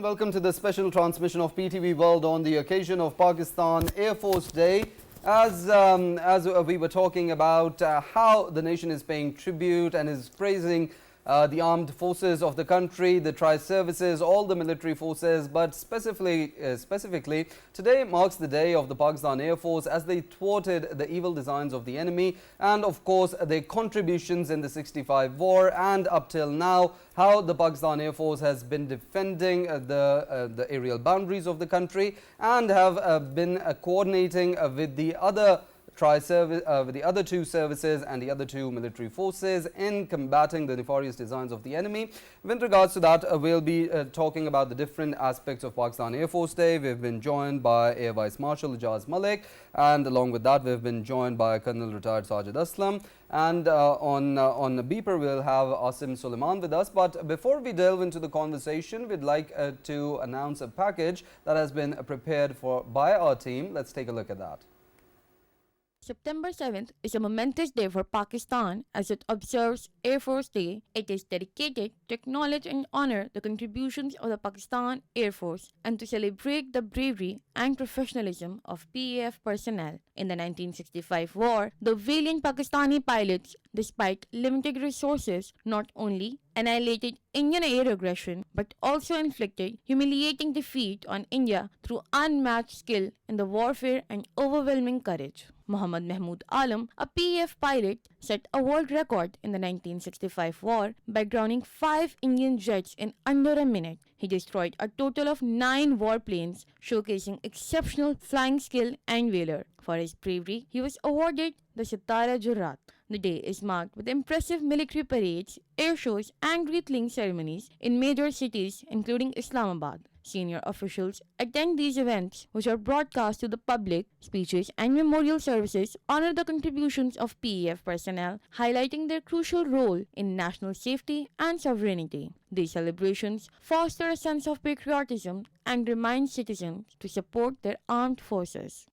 welcome to the special transmission of PTV World on the occasion of Pakistan Air Force Day. As we were talking about how the nation is paying tribute and is praising the armed forces of the country, the tri-services, all the military forces, but specifically today marks the day of the Pakistan Air Force as they thwarted the evil designs of the enemy and of course their contributions in the 65 war, and up till now how the Pakistan Air Force has been defending the aerial boundaries of the country and have been coordinating with the other with the other two services and the other two military forces in combating the nefarious designs of the enemy. With regards to that, we'll be talking about the different aspects of Pakistan Air Force Day. We've been joined by Air Vice Marshal IJAZ Malik, and along with that we've been joined by Colonel Retired Sajid Aslam, and on the beeper we'll have ASIM SULEIMAN with us. But before we delve into the conversation, we'd like to announce a package that has been prepared by our team. Let's take a look at that. September 7th is a momentous day for Pakistan as it observes Air Force Day. It is dedicated to acknowledge and honor the contributions of the Pakistan Air Force and to celebrate the bravery and professionalism of PAF personnel. In the 1965 war, the valiant Pakistani pilots, despite limited resources, not only annihilated Indian air aggression but also inflicted humiliating defeat on India through unmatched skill in the warfare and overwhelming courage. Muhammad Mahmood Alam, a PAF pilot, set a world record in the 1965 war by grounding 5 Indian jets in under a minute. He destroyed a total of 9 warplanes, showcasing exceptional flying skill and valor. For his bravery, he was awarded the Sitara Jurrat. The day is marked with impressive military parades, air shows and wreath-laying ceremonies in major cities including Islamabad. Senior officials attend these events, which are broadcast to the public. Speeches and memorial services honor the contributions of PAF personnel, highlighting their crucial role in national safety and sovereignty. These celebrations foster a sense of patriotism and remind citizens to support their armed forces.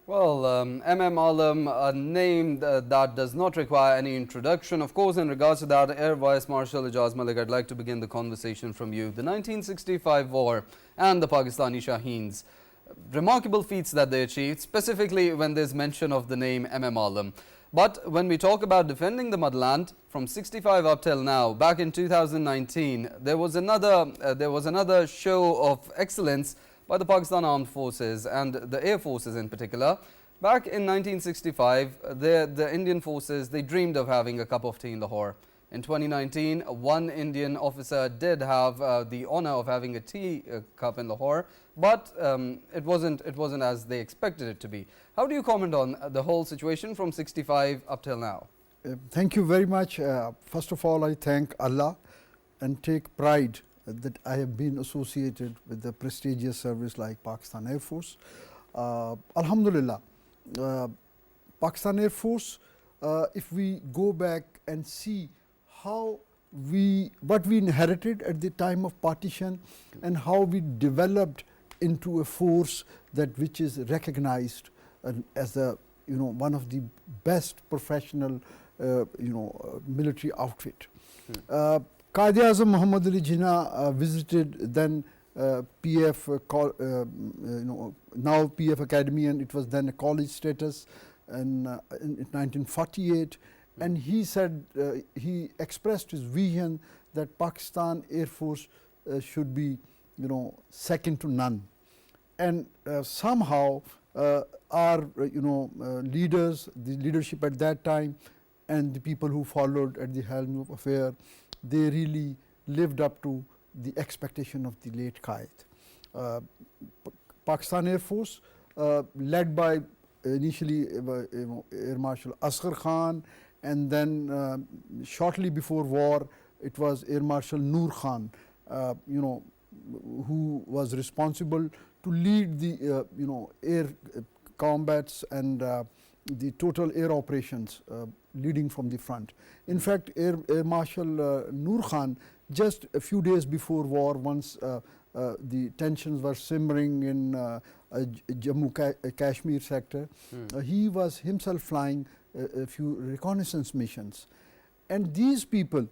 Well, Alam, a name that does not require any introduction. Of course, in regards to that, Air Vice Marshal IJAZ Malik, I'd like to begin the conversation from you. The 1965 war and the Pakistani Shaheens, remarkable feats that they achieved, specifically when there's mention of the name Alam. But when we talk about defending the motherland from 65 up till now, back in 2019, there was another show of excellence by the Pakistan Armed Forces and the Air Forces in particular. Back in 1965, the Indian forces, they dreamed of having a cup of tea in Lahore. In 2019, one Indian officer did have the honor of having a tea cup in Lahore, but it wasn't as they expected it to be. How do you comment on the whole situation from 65 up till now? Thank you very much. First of all, I thank Allah and take pride that I have been associated with the prestigious service like Pakistan Air Force. Alhamdulillah, Pakistan Air Force, if we go back and see what we inherited at the time of partition and how we developed into a force which is recognized as one of the best professional military outfit. Qaid-e-Azam Muhammad Ali Jinnah visited then PF, now PF Academy, and it was then a college status in 1948. And he said, he expressed his vision that Pakistan Air Force should be, second to none. And somehow our, leaders, the leadership at that time, and the people who followed at the helm of affair, they really lived up to the expectation of the late Qaid. Pakistan Air Force, led by initially Air Marshal Asghar Khan, and then shortly before war, it was Air Marshal Noor Khan, who was responsible to lead the air combats and the total air operations leading from the front. In fact, Air Marshal Noor Khan, just a few days before war, once the tensions were simmering in Jammu Kashmir sector, he was himself flying a few reconnaissance missions. And these people,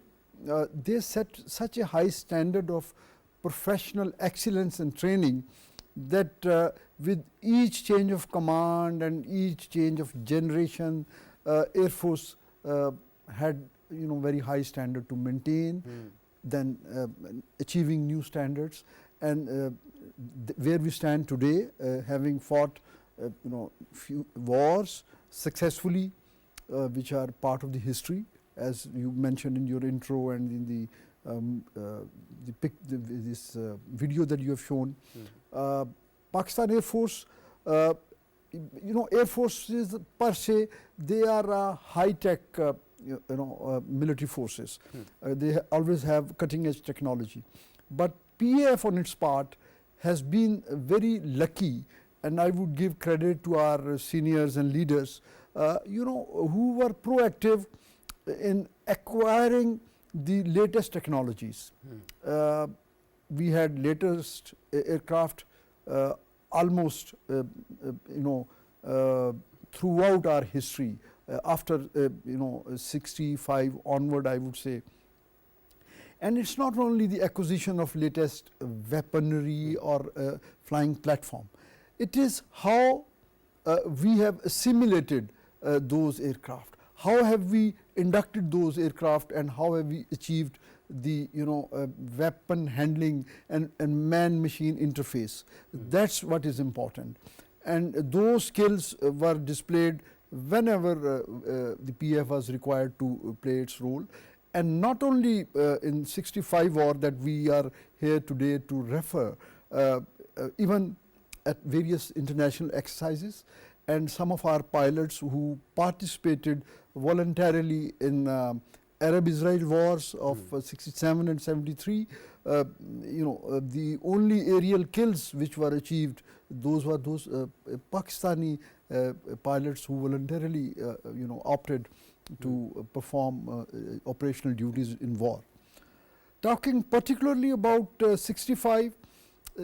they set such a high standard of professional excellence and training that with each change of command and each change of generation, Air Force had very high standard to maintain, then achieving new standards, and where we stand today, having fought few wars successfully, which are part of the history, as you mentioned in your intro and in this video that you have shown. Pakistan Air Force, Air Forces per se, they are high-tech military forces. They always have cutting-edge technology. But PAF on its part has been very lucky, and I would give credit to our seniors and leaders, who were proactive in acquiring the latest technologies. We had latest aircraft almost throughout our history, after 65 onward, I would say. And it's not only the acquisition of latest weaponry or flying platform. It is how we have assimilated those aircraft. How have we inducted those aircraft, and how have we achieved the weapon handling and man-machine interface. That's what is important. And those skills were displayed whenever the PF was required to play its role. And not only in 65 war that we are here today to refer, even at various international exercises, and some of our pilots who participated voluntarily in Arab-Israel wars of 67 and 73, the only aerial kills which were achieved, those were those Pakistani pilots who voluntarily opted to perform operational duties in war. Talking particularly about 65,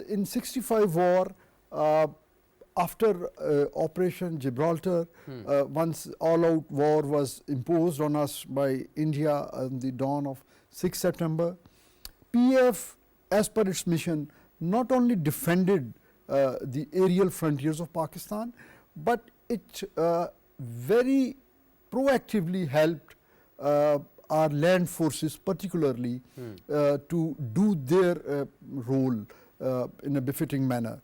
in 65 war, after Operation Gibraltar, once all-out war was imposed on us by India on the dawn of 6 September, PF, as per its mission, not only defended the aerial frontiers of Pakistan, but it very proactively helped our land forces particularly to do their role in a befitting manner,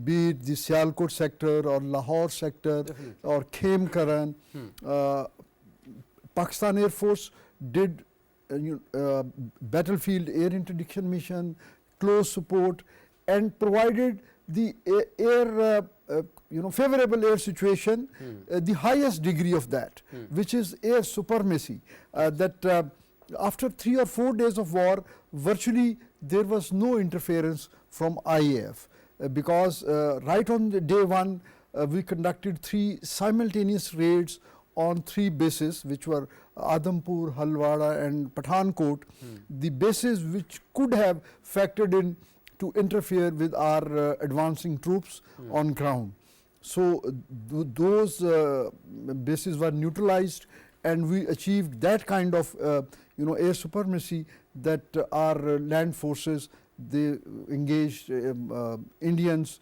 be it the Sialkot sector or Lahore sector or Khem Karan. Pakistan Air Force did battlefield air interdiction mission, close support, and provided the air favorable air situation, the highest degree of that, which is air supremacy, that after 3 or 4 days of war, virtually there was no interference from IAF, because right on the day one, we conducted 3 simultaneous raids on 3 bases, which were Adhampur, Halwara and Pathankot, the bases which could have factored in to interfere with our advancing troops on ground. So those bases were neutralized, and we achieved that kind of air supremacy that our land forces, they engaged Indians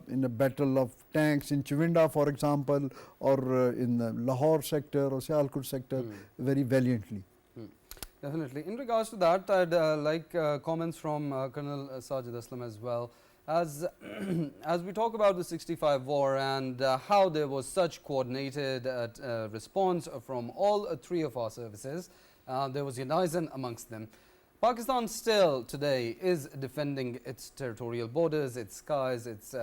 in a battle of tanks in Chivinda, for example, or in the Lahore sector or Sialkot sector very valiantly. Definitely. In regards to that, I'd like comments from Colonel Sajid Aslam as well. As we talk about the 65 war and how there was such coordinated response from all 3 of our services, there was unison amongst them. Pakistan still today is defending its territorial borders, its skies, its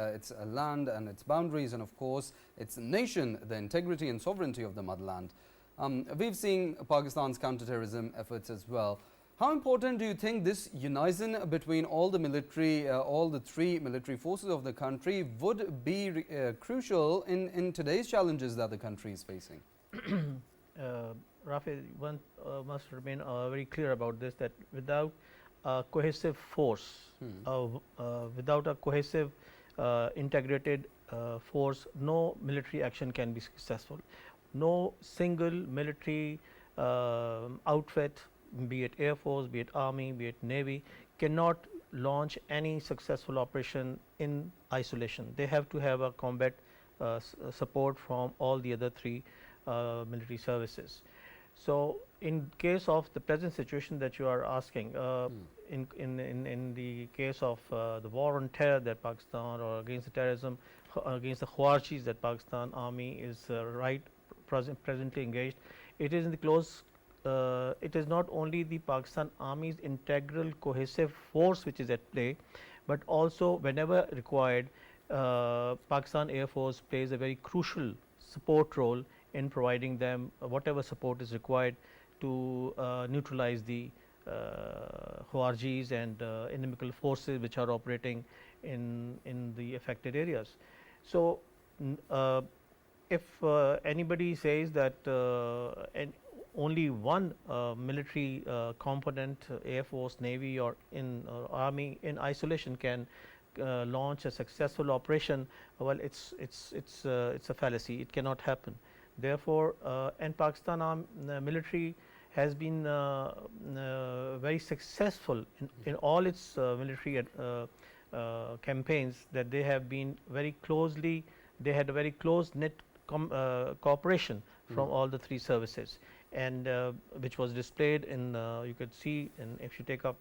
land and its boundaries, and of course its nation, the integrity and sovereignty of the motherland. We've seen Pakistan's counterterrorism efforts as well. How important do you think this unison between all the military, all the 3 military forces of the country would be crucial in today's challenges that the country is facing? Rafi, one must remain very clear about this, that without a cohesive force, without a cohesive integrated force, no military action can be successful. No single military outfit, be it Air Force, be it Army, be it Navy, cannot launch any successful operation in isolation. They have to have a combat support from all the other three military services. So, in case of the present situation that you are asking, in the case of the war on terror that Pakistan, or against the terrorism, against the Khawarjis that Pakistan Army is presently engaged, it is in the close. It is not only the Pakistan Army's integral cohesive force which is at play, but also whenever required, Pakistan Air Force plays a very crucial support role in providing them whatever support is required to neutralize the Khawarjis and inimical forces which are operating in the affected areas. So, if anybody says that only one military component, Air Force, Navy, or in Army in isolation can launch a successful operation, well, it's a fallacy. It cannot happen. Therefore, and Pakistan military has been very successful in all its military campaigns, that they have been very closely. They had a very close knit cooperation from all the three services, and which was displayed in you could see in, if you take up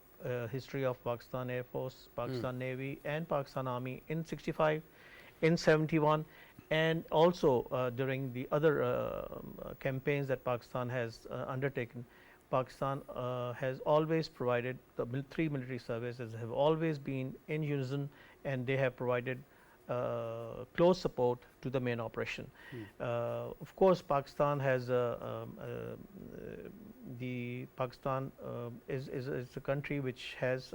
history of Pakistan Air Force, Pakistan Navy, and Pakistan Army in 65, in 71, and also during the other campaigns that Pakistan has undertaken. Pakistan has always provided, the three military services have always been in unison, and they have provided close support to the main operation. Of course, Pakistan has the Pakistan is a country which has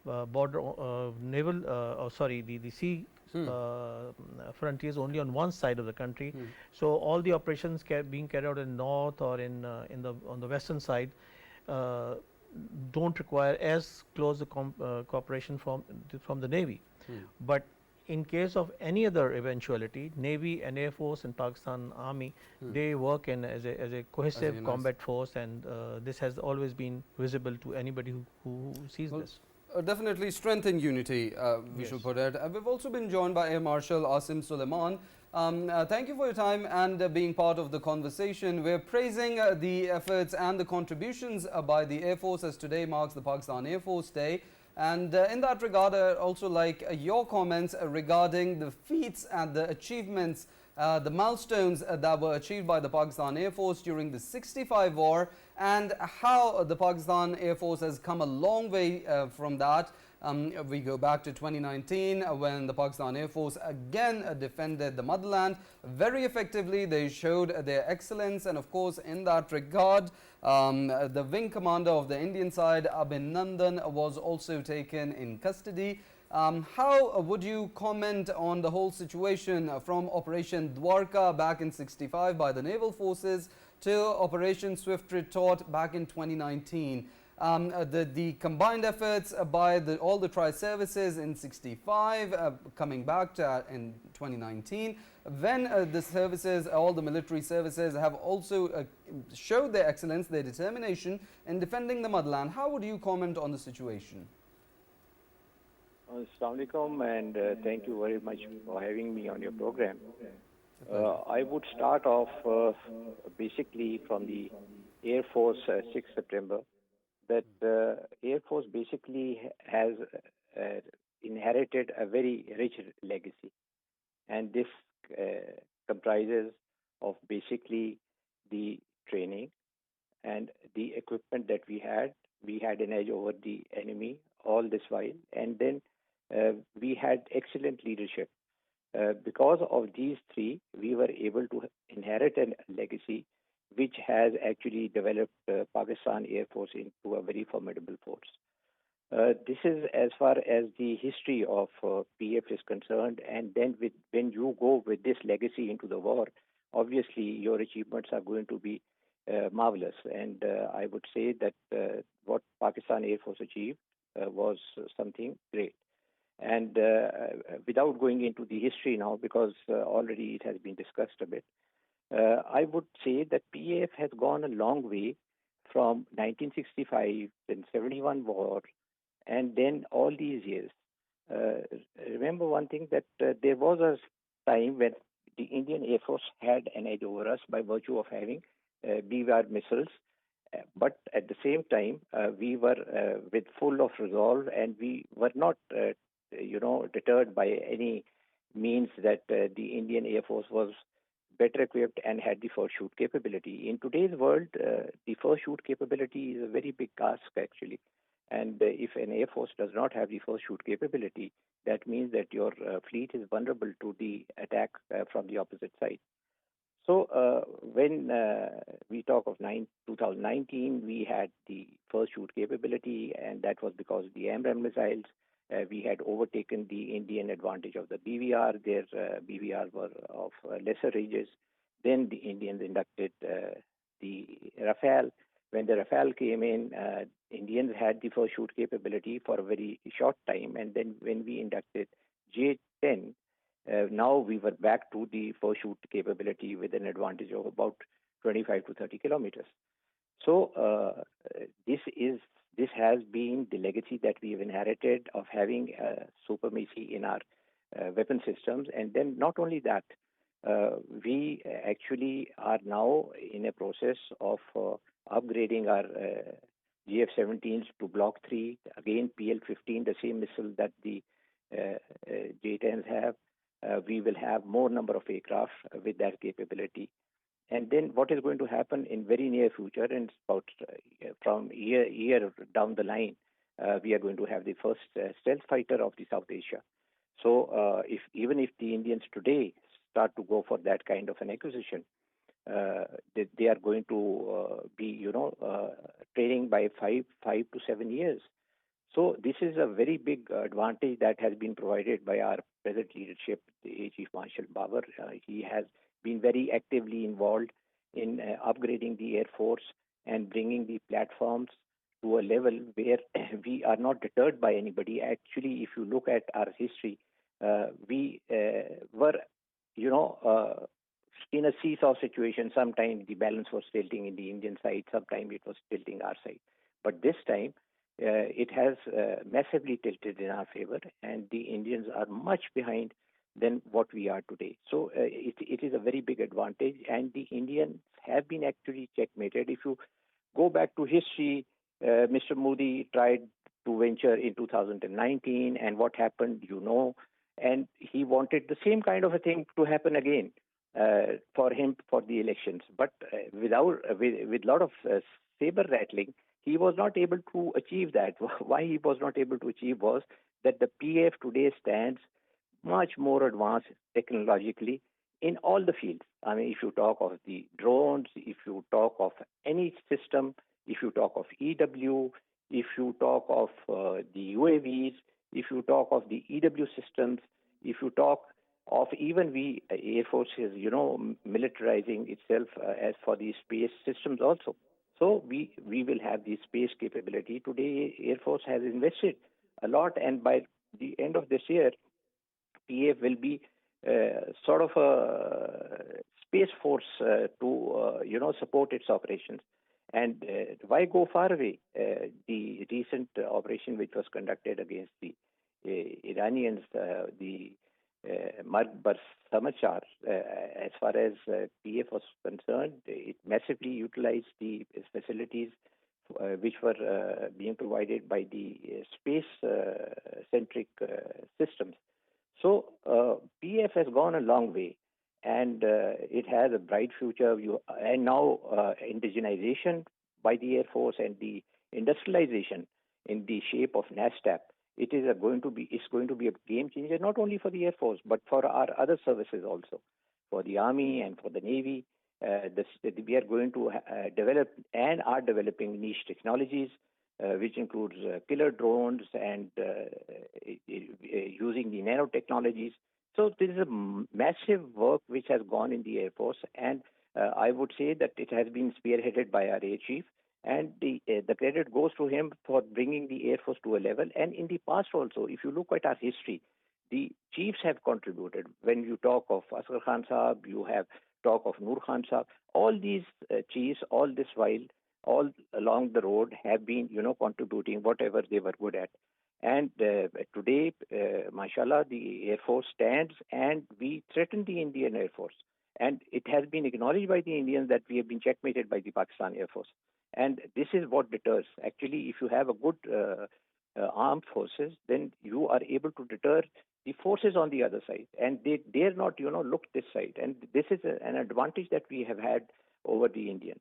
border naval the sea frontiers only on one side of the country. So all the operations being carried out in north or in the on the western side don't require as close a cooperation from the Navy. But in case of any other eventuality, Navy and Air Force and Pakistan Army, they work in as a cohesive combat force, and this has always been visible to anybody who sees this. Definitely strength and unity, we should put it. We've also been joined by Air Marshal ASIM SULEIMAN. Thank you for your time and being part of the conversation. We're praising the efforts and the contributions by the Air Force, as today marks the Pakistan Air Force Day. And in that regard, I'd also like your comments regarding the feats and the achievements, the milestones that were achieved by the Pakistan Air Force during the 65 war, and how the Pakistan Air Force has come a long way from that. We go back to 2019 when the Pakistan Air Force again defended the motherland very effectively. They showed their excellence, and of course in that regard the wing commander of the Indian side, Abhinandan, was also taken in custody. How would you comment on the whole situation from Operation Dwarka back in 65 by the naval forces to Operation Swift Retort back in 2019? The combined efforts by all the tri-services in 65, coming back to in 2019, when the services, all the military services have also showed their excellence, their determination in defending the motherland. How would you comment on the situation? Assalamu alaikum, and thank you very much for having me on your program. I would start off basically from the Air Force 6 September. That Air Force basically has inherited a very rich legacy, and this comprises of basically the training and the equipment that we had. We had an edge over the enemy all this while, and then we had excellent leadership. Because of these three, we were able to inherit a legacy which has actually developed Pakistan Air Force into a very formidable force. This is as far as the history of PF is concerned, and then when you go with this legacy into the war, obviously your achievements are going to be marvelous. And I would say that what Pakistan Air Force achieved was something great. And without going into the history now, because already it has been discussed a bit, I would say that PAF has gone a long way from 1965 and 71 war And then all these years, uh, remember one thing, that there was a time when the Indian Air Force had an edge over us by virtue of having BVR missiles. But at the same time, we were with full of resolve, and we were not, deterred by any means that the Indian Air Force was better equipped and had the first shoot capability. In today's world, the first shoot capability is a very big task, actually. And if an Air Force does not have the first shoot capability, that means that your fleet is vulnerable to the attack from the opposite side. So when we talk of 2019, we had the first shoot capability, and that was because of the AMRAAM missiles. We had overtaken the Indian advantage of the BVR. Their BVR were of lesser ranges. Then the Indians inducted the Rafale. When the Rafale came in, Indians had the first shoot capability for a very short time. And then when we inducted J-10, now we were back to the first shoot capability with an advantage of about 25 to 30 kilometers. So this has been the legacy that we have inherited of having supremacy in our weapon systems. And then not only that, we actually are now in a process of upgrading our GF-17s to Block 3, again PL-15, the same missile that the J-10s have. We will have more number of aircraft with that capability. And then what is going to happen in very near future, and about from year down the line, we are going to have the first stealth fighter of the South Asia. So even if the Indians today start to go for that kind of an acquisition, they are going to be, training by five to 7 years. So this is a very big advantage that has been provided by our present leadership, the Air Chief Marshal Babar. He has been very actively involved in upgrading the Air Force and bringing the platforms to a level where we are not deterred by anybody. Actually, if you look at our history, we were, in a seesaw situation. Sometimes the balance was tilting in the Indian side, sometimes it was tilting our side. But this time, it has massively tilted in our favor, and the Indians are much behind than what we are today. So it is a very big advantage, and the Indians have been actually checkmated. If you go back to history, Mr. Modi tried to venture in 2019, and what happened, and he wanted the same kind of a thing to happen again for him for the elections. But with a lot of saber rattling, he was not able to achieve that. Why he was not able to achieve was that the PF today stands much more advanced technologically in all the fields. I mean, if you talk of the drones, if you talk of any system, if you talk of EW, if you talk of the UAVs, if you talk of the EW systems, if you talk of even Air Force is, militarizing itself as for the space systems also. So we will have the space capability. Today, Air Force has invested a lot, and by the end of this year, PF will be sort of a space force to support its operations. And why go far away? The recent operation which was conducted against the Iranians, the Marg-Bar Samachar, as far as PF was concerned, it massively utilized the facilities which were being provided by the space-centric systems. So PF has gone a long way, and it has a bright future. And now indigenization by the Air Force and the industrialization in the shape of NASTAP, it's going to be a game changer, not only for the Air Force, but for our other services also, for the Army and for the Navy. We are going to develop and are developing niche technologies, which includes killer drones and using the nanotechnologies. So this is a massive work which has gone in the Air Force, and I would say that it has been spearheaded by our Air Chief, and the credit goes to him for bringing the Air Force to a level. And in the past also, if you look at our history, the chiefs have contributed. When you talk of Asghar Khan Saab, you have talk of Noor Khan Saab. All these chiefs, all this while, all along the road have been, contributing whatever they were good at. And today, mashallah, the Air Force stands and we threaten the Indian Air Force. And it has been acknowledged by the Indians that we have been checkmated by the Pakistan Air Force. And this is what deters. Actually, if you have a good armed forces, then you are able to deter the forces on the other side. And they dare not, look this side. And this is an advantage that we have had over the Indians.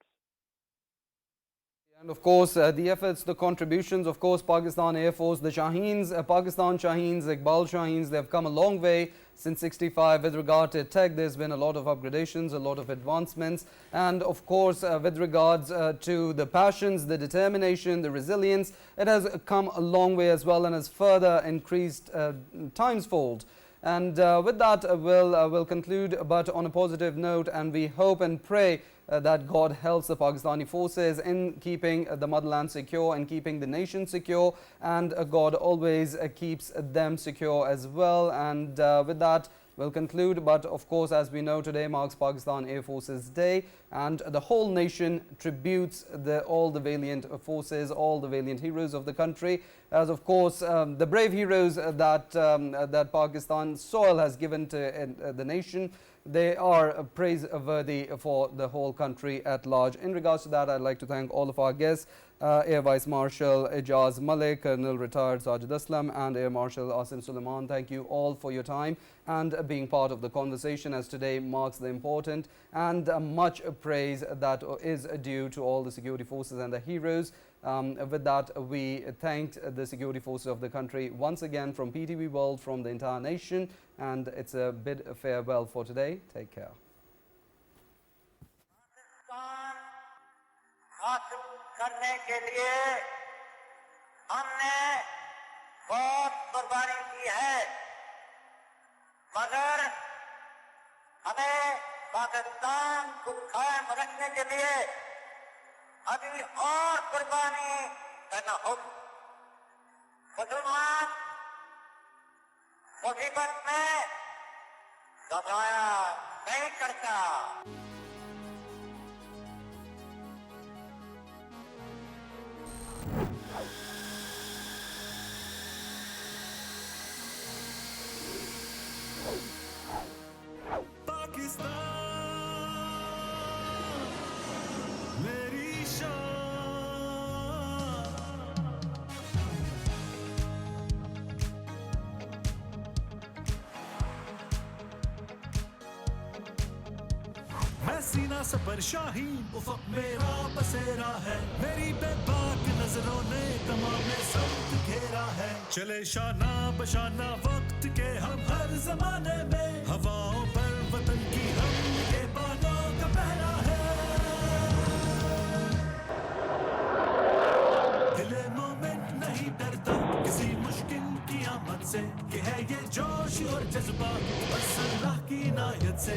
And of course, the efforts, the contributions, of course, Pakistan Air Force, the Shaheens, Pakistan Shaheens, Iqbal Shaheens, they have come a long way since 65 with regard to tech. There's been a lot of upgradations, a lot of advancements. And of course, with regards to the passions, the determination, the resilience, it has come a long way as well and has further increased timesfold. And with that, we'll conclude, but on a positive note, and we hope and pray that God helps the Pakistani forces in keeping the motherland secure and keeping the nation secure, and God always keeps them secure as well. And with that, we'll conclude. But of course, as we know, today marks Pakistan Air Forces Day, and the whole nation tributes all the valiant forces, all the valiant heroes of the country, as of course the brave heroes that Pakistan's soil has given to the nation. They are praiseworthy for the whole country at large. In regards to that, I'd like to thank all of our guests, Air Vice Marshal IJAZ Malik, Colonel Retired Sajid Aslam, and Air Marshal ASIM SULEIMAN. Thank you all for your time and being part of the conversation, as today marks the important and much praise that is due to all the security forces and the heroes. With that, we thanked the security forces of the country once again from PTV World, from the entire nation, and it's a bid farewell for today. Take care. हासिल करने के लिए हमने बहुत कुर्बानी की है, मगर हमें पाकिस्तान को कायम रखने के लिए अभी और कुर्बानी करना होगी। मुसलमान मुसीबत में घबराया नहीं करता। सीना से पर शाहीन उफ़क़ मेरा बसेरा है, मेरी बेबाक नजरों ने तमाम सख्त घेरा है। चले शाना बशाना वक्त के हम हर जमाने में, हवाओं पर वतन की हम के बादों का पहरा है। दिले मोमेंट नहीं डरता किसी मुश्किल की आमद से, ये है ये जोश और जज्बा बस अल्लाह की इनायत से।